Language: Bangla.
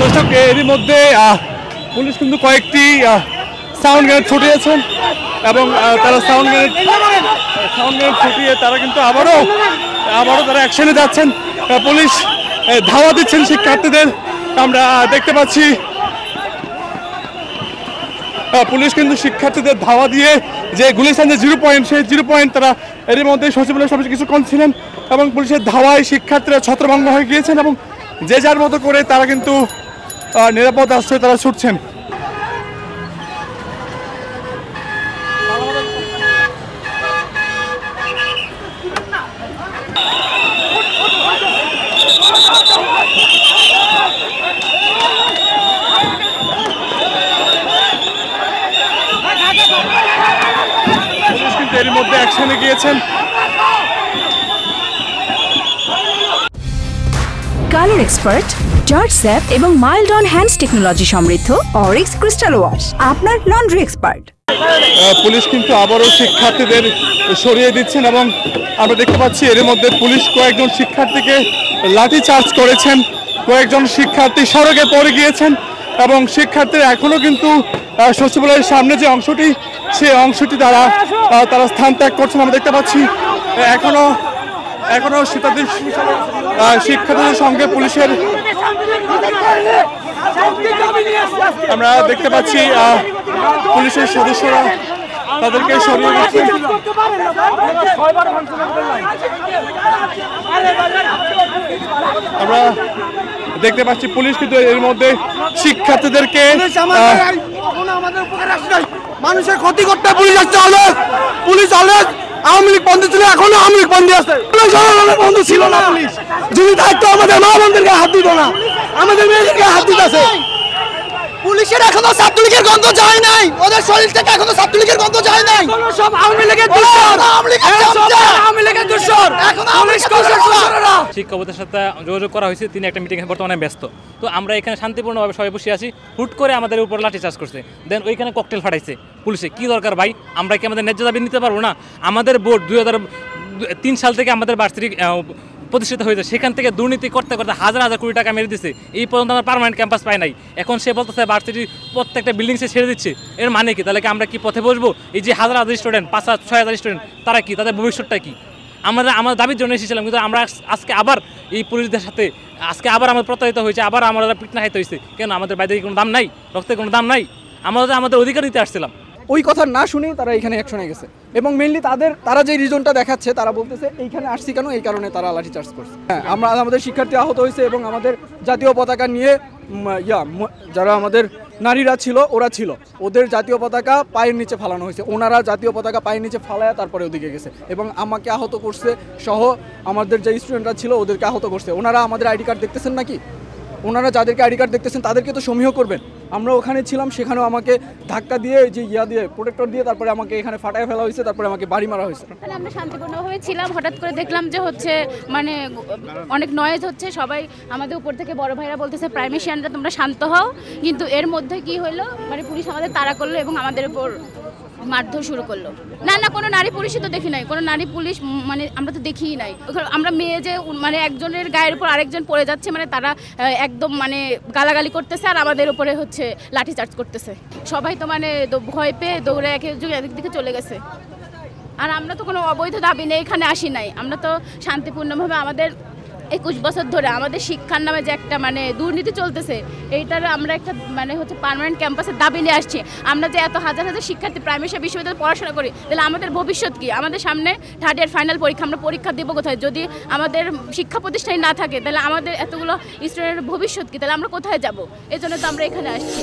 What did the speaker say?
দর্শক এরই মধ্যে পুলিশ কিন্তু কয়েকটি সাউন্ড গ্রেনেড ছুটিয়েছেন এবং তারা সাউন্ড গ্রেনেড ছুটিয়ে তারা কিন্তু আবারও তারা অ্যাকশনে যাচ্ছেন। পুলিশ ধাওয়া দিচ্ছেন শিক্ষার্থীদের আমরা দেখতে পাচ্ছি। পুলিশ কিন্তু শিক্ষার্থীদের ধাওয়া দিয়ে যে গুলিস্তান যে 0 পয়েন্ট সেই 0 পয়েন্ট তারা এরই মধ্যে সচিবালয়ের সামনে কিছুক্ষণ ছিলেন এবং পুলিশের ধাওয়ায় শিক্ষার্থীরা ছত্রভঙ্গ হয়ে গিয়েছেন এবং যে যার মতো করে তারা কিন্তু নিরাপদ আশ্রয়ে তারা ছুটছেন। পুলিশ কিন্তু এর মধ্যে অ্যাকশনে গিয়েছেন। কালার এক্সপার্ট, জর্জ স্যাপ এবং মাইল্ড অন হ্যান্ডস টেকনোলজি সমৃদ্ধ অরিক্স ক্রিস্টাল ওয়াশ আপনার লন্ড্রি এক্সপার্ট। পুলিশ কিন্তু আবারও শিক্ষার্থীদের সরিয়ে দিচ্ছেন এবং আমরা দেখতে পাচ্ছি এর মধ্যে পুলিশ কয়েকজন শিক্ষার্থীকে লাঠি চার্জ করেছেন। কয়েকজন শিক্ষার্থী সড়কে পড়ে গিয়েছেন এবং শিক্ষার্থীরা এখনও কিন্তু সচিবালয়ের সামনে যে অংশটি সেই অংশটি তারা স্থান ত্যাগ করছেন। আমরা দেখতে পাচ্ছি এখনো শিক্ষার্থীদের সঙ্গে পুলিশের আমরা দেখতে পাচ্ছি পুলিশের সদস্যরা তাদেরকে সরিয়ে দিচ্ছেন। আমরা দেখতে পাচ্ছি পুলিশ কিন্তু এর মধ্যে শিক্ষার্থীদেরকে মানুষের ক্ষতি করতে পুলিশ আসছে। পুলিশ আওয়ামী লীগ বন্ধ ছিল, এখনো আওয়ামী লীগ বন্ধ আছে। বন্ধ ছিল না, পুলিশ যদি থাকতো আমাদের মা বোনদেরকে হাত দিত না, আমাদের মেয়েদেরকে হাত দিতেছে। পুলিশের এখনো ছাত্রলীগের গন্ধ যায় নাই, ওদের শরীর থেকে এখনো ছাত্রলীগের গন্ধ যায় নাই। সব আওয়ামী লীগের দোষর, আওয়ামী লীগের দোষর। এখন শিক্ষকদের সাথে যোগাযোগ করা হয়েছে, তিনি একটা মিটিংয়ে বর্তমানে ব্যস্ত। তো আমরা এখানে শান্তিপূর্ণভাবে সবাই বসে আছি, হুট করে আমাদের উপর লাঠি চার্জ করছে, দেন ওইখানে ককটেল ফাটাইছে পুলিশে। কি দরকার ভাই? আমরা কি আমাদের ন্যায্য দাবি নিতে পারবো না? আমাদের বোর্ড 2003 সাল থেকে আমাদের ভার্সিটি প্রতিষ্ঠিত হয়েছে, সেখান থেকে দুর্নীতি করতে করতে হাজার হাজার কোটি টাকা মেরে দিচ্ছে। এই পর্যন্ত আমরা পার্মানেন্ট ক্যাম্পাস পাই নাই। এখন সে বলতেছে ভার্সিটির প্রত্যেকটা বিল্ডিং সে ছেড়ে দিচ্ছে। এর মানে কি? তাহলে কি আমরা কি পথে বসবো? এই যে হাজার হাজার স্টুডেন্ট, 5,000-6,000 স্টুডেন্ট, তারা কি, তাদের ভবিষ্যৎটা কি? আমরা আমাদের দাবির জন্য এসেছিলাম, কিন্তু আমরা আজকে আবার এই পুলিশদের সাথে আবার আমরা প্রতারিত হয়েছে, আবার আমরা পিটনা খাইতে হয়েছে। কেন? আমাদের বাইরে কোনো দাম নাই, রক্তের কোনো দাম নাই? আমাদের অধিকার দিতে আসছিলাম। ওই কথা না শুনেই তারা এখানে অ্যাকশনে গেছে এবং মেইনলি তারা যে রিজনটা দেখাচ্ছে, তারা বলতেছে এইখানে আসছি কেন, এই কারণে তারা লাঠি চার্জ করছে। হ্যাঁ, আমাদের শিক্ষার্থী আহত হয়েছে এবং আমাদের জাতীয় পতাকা নিয়ে যারা আমাদের নারীরা ছিল, ওরা ছিল, ওদের জাতীয় পতাকা পায়ের নিচে ফালানো হয়েছে। ওনারা জাতীয় পতাকা পায়ের নিচে ফালায়া তারপরে ওদিকে গেছে এবং আমাকে আহত করছে সহ আমাদের যে স্টুডেন্টরা ছিল ওদেরকে আহত করছে। ওনারা আমাদের আইডি কার্ড দেখতেছেন নাকি? ওনারা যাদেরকে আইডি কার্ড দেখতেছেন তাদেরকে তো সমীহ করবেন। আমরা ওখানে ছিলাম, সেখানেও আমাকে ধাক্কা দিয়ে যে দিয়ে প্রোটেক্টর দিয়ে তারপরে আমাকে এখানে ফাটায় ফেলা হয়েছে, তারপরে আমাকে বাড়ি মারা হয়েছে। আমরা শান্তিপূর্ণভাবে ছিলাম, হঠাৎ করে দেখলাম যে হচ্ছে মানে অনেক নয়েজ হচ্ছে। সবাই আমাদের উপর থেকে বড় ভাইরা বলতেছে প্রাইমেশিয়ানরা তোমরা শান্ত হও, কিন্তু এর মধ্যে কি হলো, মানে পুলিশ আমাদের তাড়া করলো এবং আমাদের উপর মারধর শুরু করলো। না, কোনো নারী পুলিশই তো দেখি নাই, কোনো নারী পুলিশ মানে আমরা তো দেখিই নাই। আমরা মেয়ে যে মানে একজনের গায়ের উপর আরেকজন পড়ে যাচ্ছে, মানে তারা একদম মানে গালাগালি করতেছে আর আমাদের উপরে হচ্ছে লাঠি চার্জ করতেছে। সবাই তো মানে ভয় পেয়ে দৌড়ে এদিক দিকে চলে গেছে। আর আমরা তো কোনো অবৈধ দাবি নেই, এখানে আসি নাই। আমরা তো শান্তিপূর্ণভাবে আমাদের 21 বছর ধরে আমাদের শিক্ষার নামে যে একটা মানে দুর্নীতি চলতেছে, এইটার আমরা একটা মানে হচ্ছে পার্মানেন্ট ক্যাম্পাসের দাবি নিয়ে আসছি। আমরা যে এত হাজার হাজার শিক্ষার্থী প্রাইমারি বিশ্ববিদ্যালয়ে পড়াশোনা করি, তাহলে আমাদের ভবিষ্যৎ কি? আমাদের সামনে থার্ড ইয়ার ফাইনাল পরীক্ষা, আমরা পরীক্ষা দেবো কোথায়? যদি আমাদের শিক্ষা প্রতিষ্ঠানে না থাকে, তাহলে আমাদের এতগুলো স্টুডেন্টের ভবিষ্যৎ কি? তাহলে আমরা কোথায় যাব? এই জন্য তো আমরা এখানে আসছি।